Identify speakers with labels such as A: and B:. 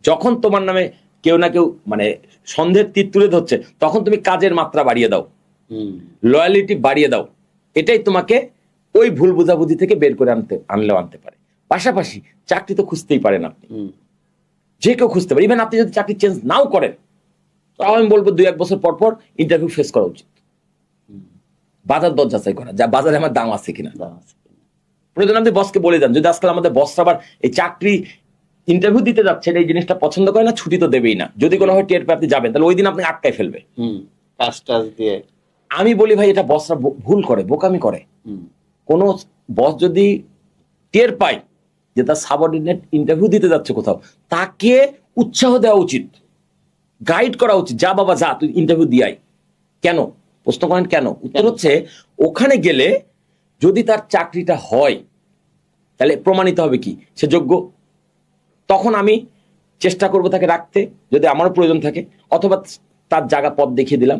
A: যখন তোমার নামে কেউ না কেউ মানে সন্দেহের তীর তুলে ধরছে, তখন তুমি কাজের মাত্রা বাড়িয়ে দাও, লয়ালিটি বাড়িয়ে দাও। এটাই তোমাকে ওই ভুল বুঝাবুঝি থেকে বের করে আনলেও আনতে পারে। পাশাপাশি চাকরি তো খুঁজতেই পারেন আপনি, যে কেউ খুঁজতে পারে। ইভেন আপনি যদি চাকরি চেঞ্জ নাও করেন, তাও আমি বলবো 2-1 বছর পর পর ইন্টারভিউ ফেস করা উচিত। বাজার দর যাচাই করা, যা বাজারে আমার দাম আছে কিনা। প্রয়োজন আপনি বসকে বলে যান, যদি আজকাল আমাদের বসরা আবার এই চাকরি ইন্টারভিউ দিতে যাচ্ছে এই জিনিসটা পছন্দ করে না, ছুটি তো দেবেই না। যদি কোনো হয় টের পেয়ে আপনি যাবেন, তাহলে ওই দিন আপনি আটকায় ফেলবে।
B: কাজ দিয়ে
A: আমি বলি ভাই, এটা বসরা ভুল করে, বোকামি করে। কোনো বস যদি টের পায় যে তার সাবঅর্ডিনেট ইন্টারভিউ দিতে যাচ্ছে কোথাও, তাকে উৎসাহ দেওয়া উচিত, গাইড করা উচিত, যা বাবা যা, তুই ইন্টারভিউ দিয়াই। কেন প্রশ্ন করেন? কেন? উত্তর হচ্ছে, ওখানে গেলে যদি তার চাকরিটা হয়, তাহলে প্রমাণিত হবে কি সে যোগ্য। তখন আমি চেষ্টা করব তাকে রাখতে, যদি আমারও প্রয়োজন থাকে, অথবা তার জায়গা পথ দেখিয়ে দিলাম।